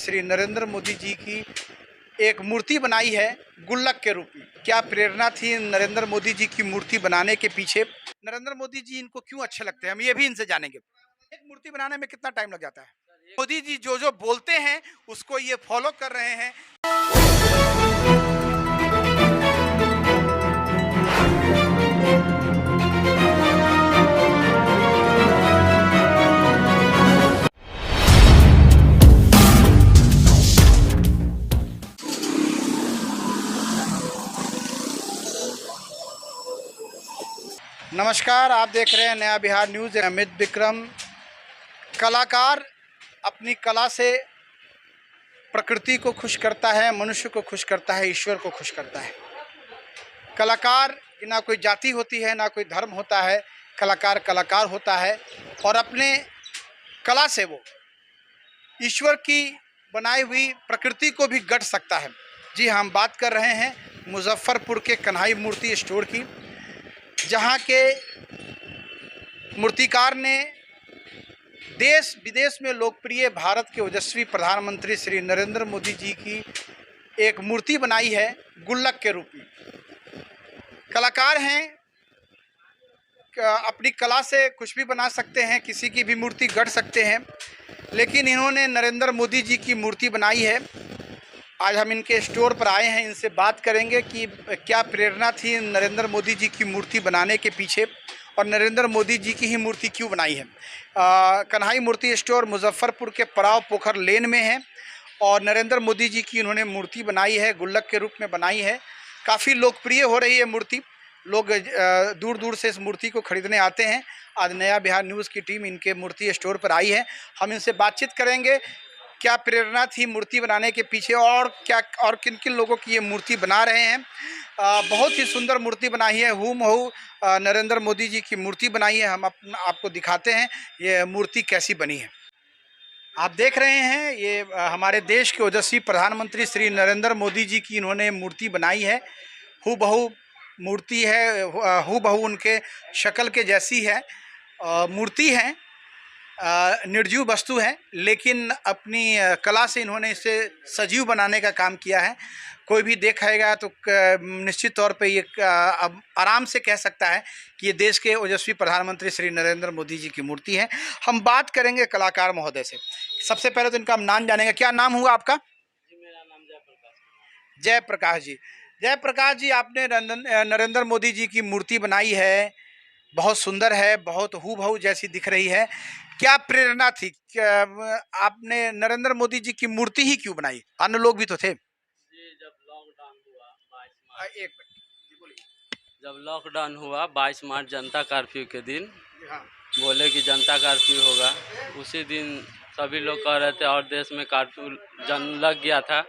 श्री नरेंद्र मोदी जी की एक मूर्ति बनाई है गुल्लक के रूप में। क्या प्रेरणा थी नरेंद्र मोदी जी की मूर्ति बनाने के पीछे? नरेंद्र मोदी जी इनको क्यों अच्छे लगते हैं, हम ये भी इनसे जानेंगे। एक मूर्ति बनाने में कितना टाइम लग जाता है? मोदी जी जो जो बोलते हैं उसको ये फॉलो कर रहे हैं। नमस्कार, आप देख रहे हैं नया बिहार न्यूज़। अमित विक्रम। कलाकार अपनी कला से प्रकृति को खुश करता है, मनुष्य को खुश करता है, ईश्वर को खुश करता है। कलाकार की ना कोई जाति होती है, ना कोई धर्म होता है। कलाकार कलाकार होता है और अपने कला से वो ईश्वर की बनाई हुई प्रकृति को भी गढ़ सकता है। जी, हम बात कर रहे हैं मुजफ्फरपुर के कन्हई मूर्ति स्टोर की, जहाँ के मूर्तिकार ने देश विदेश में लोकप्रिय भारत के ओजस्वी प्रधानमंत्री श्री नरेंद्र मोदी जी की एक मूर्ति बनाई है गुल्लक के रूप में। कलाकार हैं, अपनी कला से कुछ भी बना सकते हैं, किसी की भी मूर्ति गढ़ सकते हैं, लेकिन इन्होंने नरेंद्र मोदी जी की मूर्ति बनाई है। आज हम इनके स्टोर पर आए हैं, इनसे बात करेंगे कि क्या प्रेरणा थी नरेंद्र मोदी जी की मूर्ति बनाने के पीछे और नरेंद्र मोदी जी की ही मूर्ति क्यों बनाई है। कन्हई मूर्ति स्टोर मुजफ्फरपुर के पड़ाव पोखर लेन में है और नरेंद्र मोदी जी की इन्होंने मूर्ति बनाई है, गुल्लक के रूप में बनाई है। काफ़ी लोकप्रिय हो रही है मूर्ति, लोग दूर दूर से इस मूर्ति को खरीदने आते हैं। आज नया बिहार न्यूज़ की टीम इनके मूर्ति स्टोर पर आई है, हम इनसे बातचीत करेंगे क्या प्रेरणा थी मूर्ति बनाने के पीछे और किन किन लोगों की ये मूर्ति बना रहे हैं। बहुत ही सुंदर मूर्ति बनाई है, हूबहू नरेंद्र मोदी जी की मूर्ति बनाई है। हम आपको दिखाते हैं ये मूर्ति कैसी बनी है। आप देख रहे हैं ये हमारे देश के ओजस्वी प्रधानमंत्री श्री नरेंद्र मोदी जी की इन्होंने मूर्ति बनाई है। हूबहू मूर्ति है, हूबहू उनके शक्ल के जैसी है मूर्ति है। निर्जीव वस्तु है, लेकिन अपनी कला से इन्होंने इसे सजीव बनाने का काम किया है। कोई भी देखेगा तो निश्चित तौर पे ये अब आराम से कह सकता है कि ये देश के ओजस्वी प्रधानमंत्री श्री नरेंद्र मोदी जी की मूर्ति है। हम बात करेंगे कलाकार महोदय से। सबसे पहले तो इनका हम नाम जानेंगे। क्या नाम हुआ आपका? जी, मेरा नाम जयप्रकाश। जयप्रकाश जी। जयप्रकाश जी, आपने नरेंद्र मोदी जी की मूर्ति बनाई है, बहुत सुंदर है, बहुत हूबहू जैसी दिख रही है। क्या प्रेरणा थी? आपने नरेंद्र मोदी जी की मूर्ति ही क्यों बनाई? अन्य लोग भी तो थे। जी, जब लॉकडाउन हुआ 22 मार्च, एक मिनट जी, बोलिए। जब लॉकडाउन हुआ 22 मार्च जनता कर्फ्यू के दिन, हाँ। बोले कि जनता कर्फ्यू होगा। उसी दिन सभी लोग कह रहे थे और देश में कर्फ्यू लग गया था,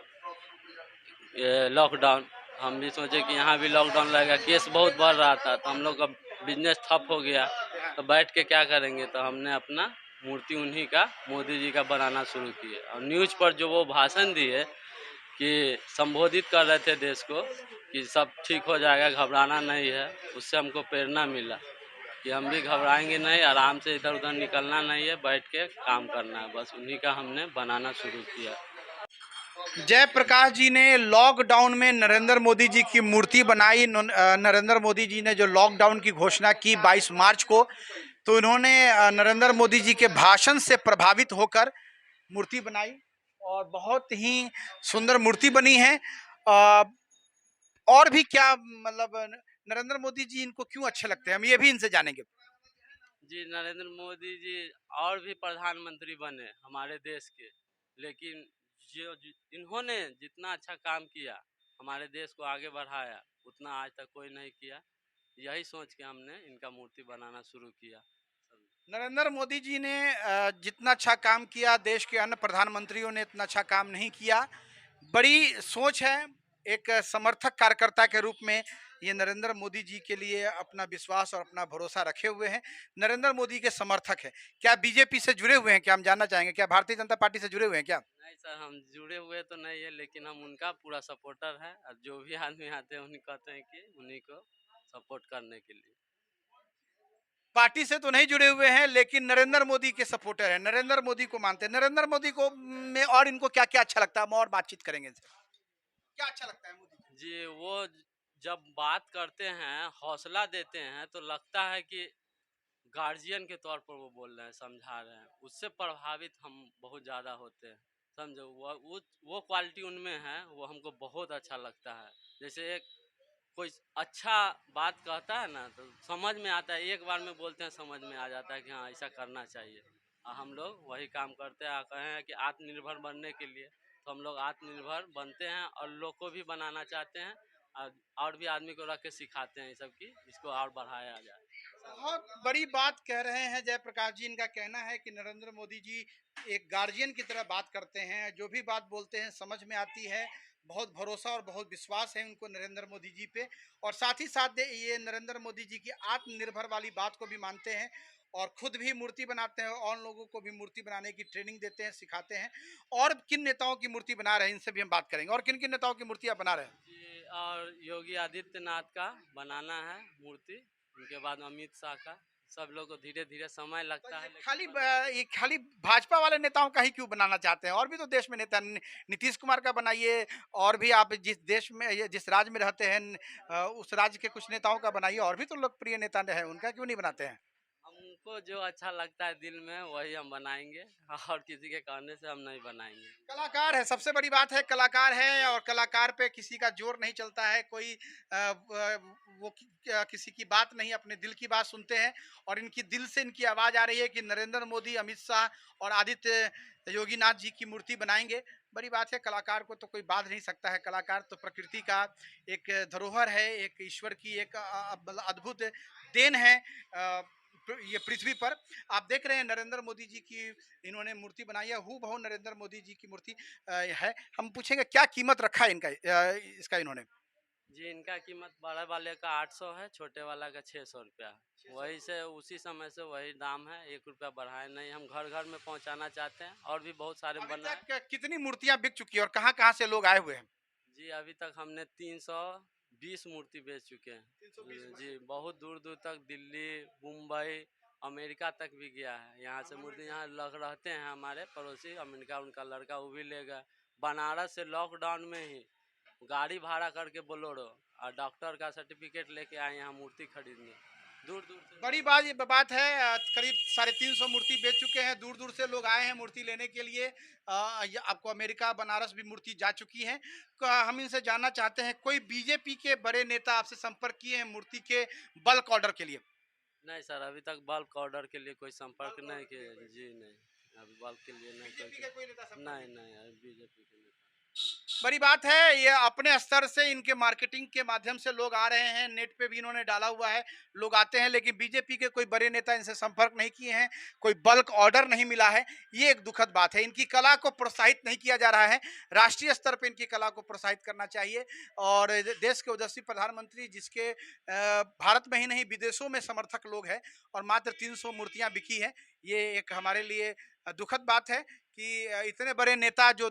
ये लॉकडाउन। हम भी सोचे कि यहाँ भी लॉकडाउन लगेगा, केस बहुत बढ़ रहा था, तो हम लोग का बिजनेस ठप हो गया। तो बैठ के क्या करेंगे, तो हमने अपना मूर्ति उन्हीं का, मोदी जी का बनाना शुरू किए। और न्यूज़ पर जो वो भाषण दिए कि संबोधित कर रहे थे देश को कि सब ठीक हो जाएगा, घबराना नहीं है, उससे हमको प्रेरणा मिला कि हम भी घबराएंगे नहीं, आराम से इधर उधर निकलना नहीं है, बैठ के काम करना है। बस उन्हीं का हमने बनाना शुरू किया। जयप्रकाश जी ने लॉकडाउन में नरेंद्र मोदी जी की मूर्ति बनाई। नरेंद्र मोदी जी ने जो लॉकडाउन की घोषणा की 22 मार्च को, तो इन्होंने नरेंद्र मोदी जी के भाषण से प्रभावित होकर मूर्ति बनाई और बहुत ही सुंदर मूर्ति बनी है। और भी क्या मतलब नरेंद्र मोदी जी इनको क्यों अच्छे लगते हैं, हम ये भी इनसे जानेंगे। जी, नरेंद्र मोदी जी और भी प्रधानमंत्री बने हमारे देश के, लेकिन इन्होंने जितना अच्छा काम किया, हमारे देश को आगे बढ़ाया, उतना आज तक कोई नहीं किया। यही सोच के हमने इनका मूर्ति बनाना शुरू किया। नरेंद्र मोदी जी ने जितना अच्छा काम किया, देश के अन्य प्रधानमंत्रियों ने इतना अच्छा काम नहीं किया। बड़ी सोच है। एक समर्थक कार्यकर्ता के रूप में ये नरेंद्र मोदी जी के लिए अपना विश्वास और अपना भरोसा रखे हुए हैं। नरेंद्र मोदी के समर्थक हैं। क्या बीजेपी से जुड़े हुए हैं? क्या हम जानना चाहेंगे, क्या भारतीय जनता पार्टी से जुड़े हुए हैं क्या? नहीं सर, हम जुड़े हुए तो नहीं है, लेकिन हम उनका पूरा सपोर्टर है और जो भी आदमी आते हैं उन्हीं कहते हैं कि उन्हीं को सपोर्ट करने के लिए। पार्टी से तो नहीं जुड़े हुए हैं लेकिन नरेंद्र मोदी के सपोर्टर हैं, नरेंद्र मोदी को मानते हैं। नरेंद्र मोदी को में और इनको क्या क्या अच्छा लगता है, हम और बातचीत करेंगे इनसे। क्या अच्छा लगता है मोदी जी? जी वो जब बात करते हैं, हौसला देते हैं, तो लगता है कि गार्जियन के तौर पर वो बोल रहे हैं, समझा रहे हैं। उससे प्रभावित हम बहुत ज़्यादा होते हैं, समझो। वो क्वालिटी उनमें है, वो हमको बहुत अच्छा लगता है। जैसे एक कोई अच्छा बात कहता है ना, तो समझ में आता है, एक बार में बोलते हैं, समझ में आ जाता है कि हाँ ऐसा करना चाहिए। और हम लोग वही काम करते हैं। कहे हैं कि आत्मनिर्भर बनने के लिए, तो हम लोग आत्मनिर्भर बनते हैं और लोग को भी बनाना चाहते हैं। और भी आदमी को रख के सिखाते हैं ये सब की, इसको और बढ़ाया जाए। बहुत बड़ी बात कह रहे हैं जयप्रकाश जी। इनका कहना है कि नरेंद्र मोदी जी एक गार्जियन की तरह बात करते हैं, जो भी बात बोलते हैं समझ में आती है। बहुत भरोसा और बहुत विश्वास है उनको नरेंद्र मोदी जी पे। और साथ ही साथ ये नरेंद्र मोदी जी की आत्मनिर्भर वाली बात को भी मानते हैं और खुद भी मूर्ति बनाते हैं और लोगों को भी मूर्ति बनाने की ट्रेनिंग देते हैं, सिखाते हैं। और किन नेताओं की मूर्ति बना रहे हैं इनसे भी हम बात करेंगे। और किन किन नेताओं की मूर्ति आप बना रहे हैं? जी, और योगी आदित्यनाथ का बनाना है मूर्ति। उनके बाद अमित शाह का। सब लोग को धीरे धीरे समय तो लगता ये है, लेकिन ये खाली भाजपा वाले नेताओं का ही क्यों बनाना चाहते हैं? और भी तो देश में नेता नीतीश कुमार का बनाइए। और भी आप जिस देश में जिस राज्य में रहते हैं उस राज्य के कुछ नेताओं का बनाइए। और भी तो लोकप्रिय नेता है, उनका क्यों नहीं बनाते हैं? हमको जो अच्छा लगता है दिल में, वही हम बनाएंगे। और किसी के कहने से हम नहीं बनाएंगे। कलाकार है, सबसे बड़ी बात है कलाकार है। और कलाकार पे किसी का जोर नहीं चलता है। कोई किसी की बात नहीं, अपने दिल की बात सुनते हैं। और इनकी दिल से इनकी आवाज आ रही है कि नरेंद्र मोदी, अमित शाह और आदित्य योगीनाथ जी की मूर्ति बनाएंगे। बड़ी बात है, कलाकार को तो कोई बाध नहीं सकता है। कलाकार तो प्रकृति का एक धरोहर है, एक ईश्वर की एक अद्भुत देन है ये पृथ्वी पर। आप देख रहे हैं नरेंद्र मोदी जी की इन्होंने मूर्ति बनाई है, हूबहू नरेंद्र मोदी जी की मूर्ति है। हम पूछेंगे क्या कीमत रखा है इनका, इसका इन्होंने? जी, इनका कीमत बड़े वाले का 800 है, छोटे वाला का 600 रुपया है। वही से उसी समय से वही दाम है, 1 रुपया बढ़ाए नहीं। हम घर घर में पहुंचाना चाहते हैं, और भी बहुत सारे अभी बनाए। तक कितनी मूर्तियां बिक चुकी है और कहाँ कहाँ से लोग आए हुए हैं? जी, अभी तक हमने 320 मूर्ति बेच चुके हैं। 320 जी, बहुत दूर दूर तक, दिल्ली, मुंबई, अमेरिका तक भी गया है। यहाँ से मूर्ति, यहाँ लग रहते हैं हमारे पड़ोसी अमेरिका, उनका लड़का, वो भी ले गया। बनारस से लॉकडाउन में ही गाड़ी भाड़ा करके बोलोरो और डॉक्टर का सर्टिफिकेट लेके आए यहाँ मूर्ति खरीदने, दूर दूर से। बड़ी बात ये बात है। करीब 350 मूर्ति बेच चुके हैं। दूर दूर से लोग आए हैं मूर्ति लेने के लिए। आपको अमेरिका, बनारस भी मूर्ति जा चुकी है। हम इनसे जानना चाहते हैं, कोई बीजेपी के बड़े नेता आपसे संपर्क किए हैं मूर्ति के बल्क ऑर्डर के लिए? नहीं सर, अभी तक बल्क ऑर्डर के लिए कोई संपर्क नहीं किए। जी नहीं, अभी बल्क के लिए नहीं बीजेपी कोई। के कोई नेता संपर्क नहीं? नहीं नहीं, अभी बीजेपी के लिए। बड़ी बात है, ये अपने स्तर से इनके मार्केटिंग के माध्यम से लोग आ रहे हैं। नेट पे भी इन्होंने डाला हुआ है, लोग आते हैं। लेकिन बीजेपी के कोई बड़े नेता इनसे संपर्क नहीं किए हैं, कोई बल्क ऑर्डर नहीं मिला है। ये एक दुखद बात है। इनकी कला को प्रोत्साहित नहीं किया जा रहा है। राष्ट्रीय स्तर पर इनकी कला को प्रोत्साहित करना चाहिए। और देश के ओजस्वी प्रधानमंत्री, जिसके भारत में ही नहीं विदेशों में समर्थक लोग हैं, और मात्र 300 मूर्तियां बिकी है। ये एक हमारे लिए दुखद बात है कि इतने बड़े नेता, जो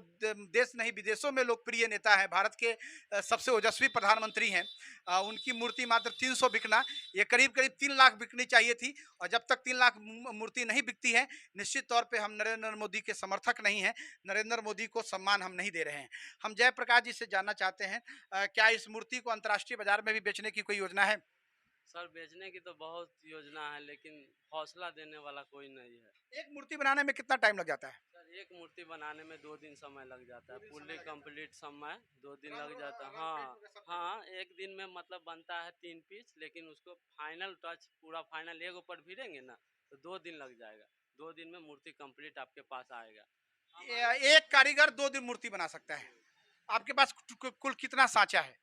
देश नहीं विदेशों में लोकप्रिय नेता है, भारत के सबसे ओजस्वी प्रधानमंत्री हैं, उनकी मूर्ति मात्र 300 बिकना, ये करीब करीब 3 लाख बिकनी चाहिए थी। और जब तक 3 लाख मूर्ति नहीं बिकती है, निश्चित तौर पे हम नरेंद्र मोदी के समर्थक नहीं हैं। नरेंद्र मोदी को सम्मान हम नहीं दे रहे हैं। हम जयप्रकाश जी से जानना चाहते हैं, क्या इस मूर्ति को अंतर्राष्ट्रीय बाजार में भी बेचने की कोई योजना है? सर, बेचने की तो बहुत योजना है, लेकिन हौसला देने वाला कोई नहीं है। एक मूर्ति बनाने में कितना टाइम लग जाता है? सर, एक मूर्ति बनाने में 2 दिन समय लग जाता है, 2 दिन समय फुल्ली लग जाता है। कंप्लीट समय 2 दिन रंग लग जाता है। रंग पेंट हाँ वगैरह सब करके? हाँ, एक दिन में मतलब बनता है 3 पीस, लेकिन उसको फाइनल टच, पूरा फाइनल एक ऊपर भिड़ेंगे ना, तो 2 दिन लग जाएगा। 2 दिन में मूर्ति कंप्लीट आपके पास आएगा। एक कारीगर 2 दिन मूर्ति बना सकता है। आपके पास कुल कितना सांचा है?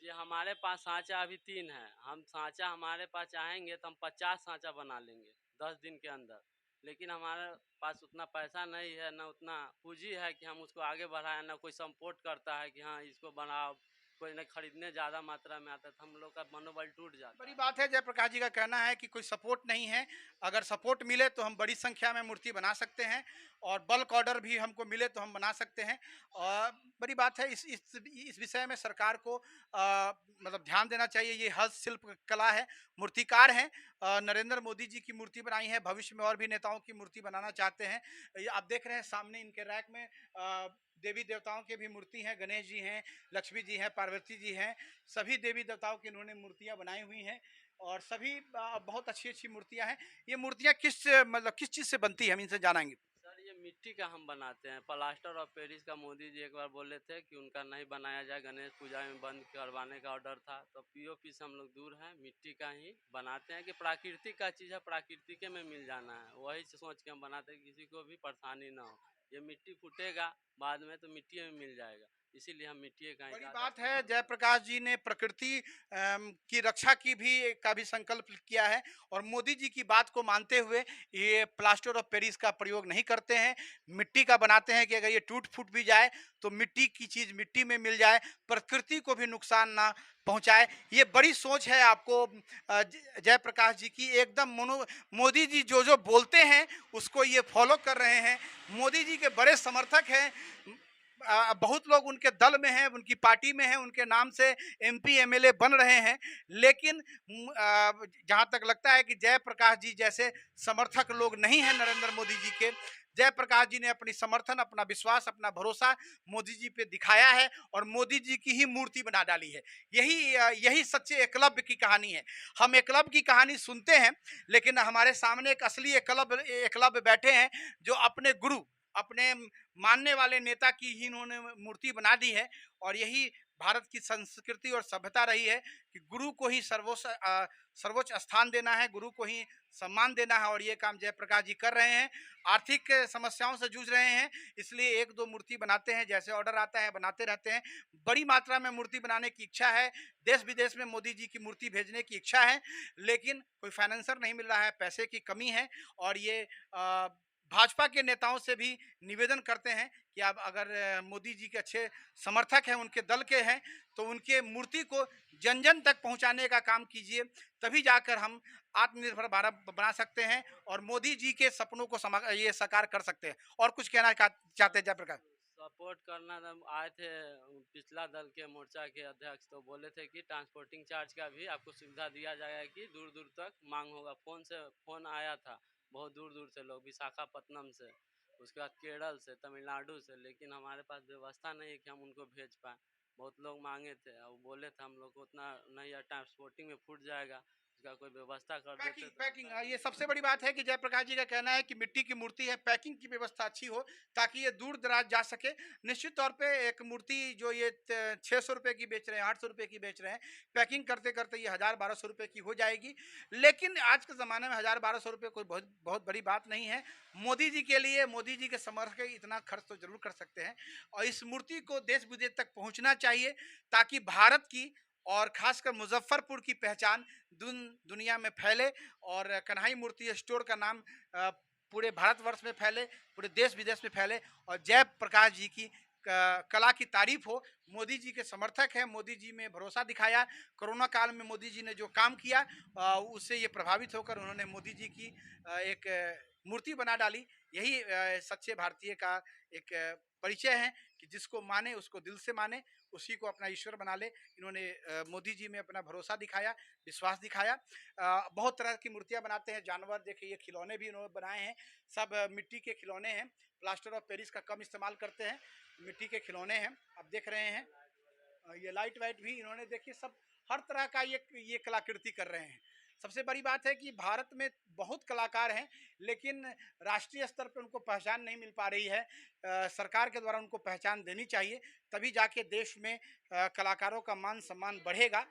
जी, हमारे पास सांचा अभी 3 है। हम सांचा, हमारे पास चाहेंगे तो हम 50 सांचा बना लेंगे 10 दिन के अंदर। लेकिन हमारे पास उतना पैसा नहीं है, ना उतना पूंजी है कि हम उसको आगे बढ़ाएं, ना कोई सपोर्ट करता है कि हाँ इसको बनाओ, कोई न खरीदने ज़्यादा मात्रा में आता है तो हम लोग का मनोबल टूट जाता बड़ी है। बात है। जयप्रकाश जी का कहना है कि कोई सपोर्ट नहीं है, अगर सपोर्ट मिले तो हम बड़ी संख्या में मूर्ति बना सकते हैं और बल्क ऑर्डर भी हमको मिले तो हम बना सकते हैं। और बड़ी बात है, इस विषय में सरकार को मतलब ध्यान देना चाहिए। ये हस्तशिल्प कला है, मूर्तिकार हैं। नरेंद्र मोदी जी की मूर्ति बनाई है, भविष्य में और भी नेताओं की मूर्ति बनाना चाहते हैं। ये आप देख रहे हैं सामने इनके रैक में देवी देवताओं के भी मूर्ति हैं, गणेश जी हैं, लक्ष्मी जी हैं, पार्वती जी हैं, सभी देवी देवताओं की इन्होंने मूर्तियां बनाई हुई हैं और सभी बहुत अच्छी अच्छी मूर्तियां हैं। ये मूर्तियां मतलब किस चीज़ से बनती है, हम इनसे जानेंगे। सर ये मिट्टी का हम बनाते हैं। प्लास्टर ऑफ पेरिस का मोदी जी एक बार बोले थे कि उनका नहीं बनाया जाए, गणेश पूजा में बंद करवाने का ऑर्डर था, तो पीओपी से हम लोग दूर हैं, मिट्टी का ही बनाते हैं कि प्राकृतिक का चीज़ है, प्राकृतिक में मिल जाना है, वही से सोच के हम बनाते हैं, किसी को भी परेशानी ना हो। ये मिट्टी फूटेगा बाद में तो मिट्टी में मिल जाएगा, इसीलिए हम मिट्टी का ही बड़ी ज़्यादा बात है, जयप्रकाश जी ने प्रकृति की रक्षा का भी संकल्प किया है और मोदी जी की बात को मानते हुए ये प्लास्टर ऑफ पेरिस का प्रयोग नहीं करते हैं, मिट्टी का बनाते हैं कि अगर ये टूट फूट भी जाए तो मिट्टी की चीज़ मिट्टी में मिल जाए, प्रकृति को भी नुकसान ना पहुंचाए। ये बड़ी सोच है आपको जयप्रकाश जी की एकदम मोदी जी जो जो बोलते हैं उसको ये फॉलो कर रहे हैं। मोदी जी के बड़े समर्थक हैं। बहुत लोग उनके दल में हैं, उनकी पार्टी में हैं, उनके नाम से एमपी एमएलए बन रहे हैं। लेकिन जहां तक लगता है कि जयप्रकाश जी जैसे समर्थक लोग नहीं हैं नरेंद्र मोदी जी के। जयप्रकाश जी ने अपनी समर्थन, अपना विश्वास, अपना भरोसा मोदी जी पे दिखाया है और मोदी जी की ही मूर्ति बना डाली है। यही सच्चे एकलव्य की कहानी है। हम एकलव्य की कहानी सुनते हैं, लेकिन हमारे सामने एक असली एकलव्य बैठे हैं जो अपने गुरु, अपने मानने वाले नेता की ही इन्होंने मूर्ति बना दी है। और यही भारत की संस्कृति और सभ्यता रही है कि गुरु को ही सर्वोच्च स्थान देना है, गुरु को ही सम्मान देना है और ये काम जयप्रकाश जी कर रहे हैं। आर्थिक समस्याओं से जूझ रहे हैं, इसलिए एक दो मूर्ति बनाते हैं, जैसे ऑर्डर आता है बनाते रहते हैं। बड़ी मात्रा में मूर्ति बनाने की इच्छा है, देश विदेश में मोदी जी की मूर्ति भेजने की इच्छा है, लेकिन कोई फाइनेंसर नहीं मिल रहा है, पैसे की कमी है। और ये भाजपा के नेताओं से भी निवेदन करते हैं कि आप अगर मोदी जी के अच्छे समर्थक हैं, उनके दल के हैं, तो उनके मूर्ति को जन जन तक पहुंचाने का काम कीजिए, तभी जाकर हम आत्मनिर्भर भारत बना सकते हैं और मोदी जी के सपनों को ये साकार कर सकते हैं। और कुछ कहना चाहते हैं जयप्रकाश? सपोर्ट करना जब आए थे पिछला दल के मोर्चा के अध्यक्ष, तो बोले थे कि ट्रांसपोर्टिंग चार्ज का भी आपको सुविधा दिया जाएगा कि दूर दूर तक मांग होगा। फ़ोन आया था बहुत दूर दूर से लोग, विशाखापट्टनम से, उसके बाद केरल से, तमिलनाडु से, लेकिन हमारे पास व्यवस्था नहीं है कि हम उनको भेज पाएँ। बहुत लोग मांगे थे और बोले थे हम लोग को उतना नहीं है, ट्रांसपोर्टिंग में फूट जाएगा, उसका कोई व्यवस्था कर देते पैकिंग तो। पैकिंग ये सबसे बड़ी बात है कि जयप्रकाश जी का कहना है कि मिट्टी की मूर्ति है, पैकिंग की व्यवस्था अच्छी हो ताकि ये दूर दराज जा सके। निश्चित तौर पे एक मूर्ति जो ये 600 रुपये की बेच रहे हैं, 800 रुपये की बेच रहे हैं, पैकिंग करते करते ये 1000-1200 रुपये की हो जाएगी। लेकिन आज के ज़माने में 1000-1200 रुपये कोई बहुत बहुत बड़ी बात नहीं है। मोदी जी के लिए, मोदी जी के समर्थक इतना खर्च तो जरूर कर सकते हैं और इस मूर्ति को देश विदेश तक पहुँचना चाहिए ताकि भारत की और खासकर मुजफ्फरपुर की पहचान दुनिया में फैले और कन्हई मूर्ति स्टोर का नाम पूरे भारतवर्ष में फैले, पूरे देश विदेश में फैले और जयप्रकाश जी की कला की तारीफ हो। मोदी जी के समर्थक हैं, मोदी जी में भरोसा दिखाया, कोरोना काल में मोदी जी ने जो काम किया उससे ये प्रभावित होकर उन्होंने मोदी जी की एक मूर्ति बना डाली। यही सच्चे भारतीय का एक परिचय है कि जिसको माने उसको दिल से माने, उसी को अपना ईश्वर बना ले। इन्होंने मोदी जी में अपना भरोसा दिखाया, विश्वास दिखाया। बहुत तरह की मूर्तियां बनाते हैं, जानवर देखिए, ये खिलौने भी इन्होंने बनाए हैं, सब मिट्टी के खिलौने हैं। प्लास्टर ऑफ पेरिस का कम इस्तेमाल करते हैं, मिट्टी के खिलौने हैं, आप देख रहे हैं। ये लाइट वाइट भी इन्होंने देखिए, सब हर तरह का ये कलाकृति कर रहे हैं। सबसे बड़ी बात है कि भारत में बहुत कलाकार हैं, लेकिन राष्ट्रीय स्तर पर उनको पहचान नहीं मिल पा रही है। सरकार के द्वारा उनको पहचान देनी चाहिए, तभी जाके देश में कलाकारों का मान सम्मान बढ़ेगा।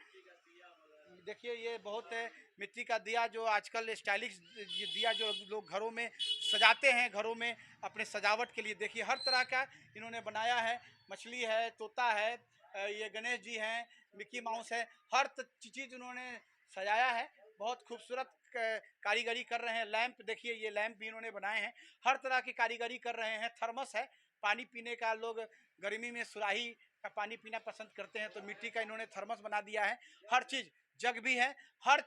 देखिए, ये बहुत है मिट्टी का दिया जो आजकल स्टाइलिश दिया जो लोग घरों में सजाते हैं, घरों में अपने सजावट के लिए। देखिए हर तरह का इन्होंने बनाया है, मछली है, तोता है, ये गणेश जी हैं, मिक्की माउस है, हर चीज़ उन्होंने सजाया है। बहुत खूबसूरत कारीगरी कर रहे हैं। लैंप देखिए, ये लैंप भी इन्होंने बनाए हैं, हर तरह की कारीगरी कर रहे हैं। थर्मस है, पानी पीने का, लोग गर्मी में सुराही का पानी पीना पसंद करते हैं, तो मिट्टी का इन्होंने थर्मस बना दिया है। हर चीज़, जग भी है, हर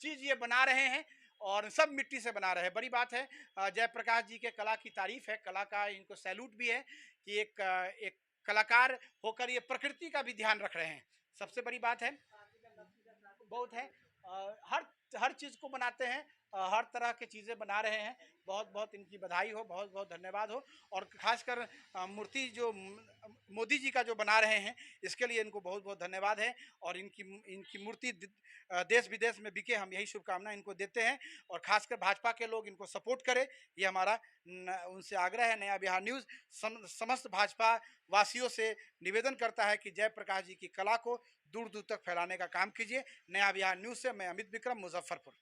चीज़ ये बना रहे हैं और सब मिट्टी से बना रहे हैं। बड़ी बात है, जयप्रकाश जी के कला की तारीफ है, कला का इनको सैल्यूट भी है कि एक कलाकार होकर ये प्रकृति का भी ध्यान रख रहे हैं। सबसे बड़ी बात है, बहुत है, हर हर चीज़ को बनाते हैं, हर तरह की चीज़ें बना रहे हैं। बहुत बहुत इनकी बधाई हो, बहुत बहुत धन्यवाद हो। और खासकर मूर्ति जो मोदी जी का जो बना रहे हैं, इसके लिए इनको बहुत बहुत धन्यवाद है। और इनकी मूर्ति देश विदेश में बिके, हम यही शुभकामना इनको देते हैं। और खासकर भाजपा के लोग इनको सपोर्ट करें, ये हमारा उनसे आग्रह है। नया बिहार न्यूज़ समस्त भाजपा वासियों से निवेदन करता है कि जयप्रकाश जी की कला को दूर दूर तक फैलाने का काम कीजिए। नया बिहार न्यूज़ से मैं अमित विक्रम, मुजफ्फरपुर।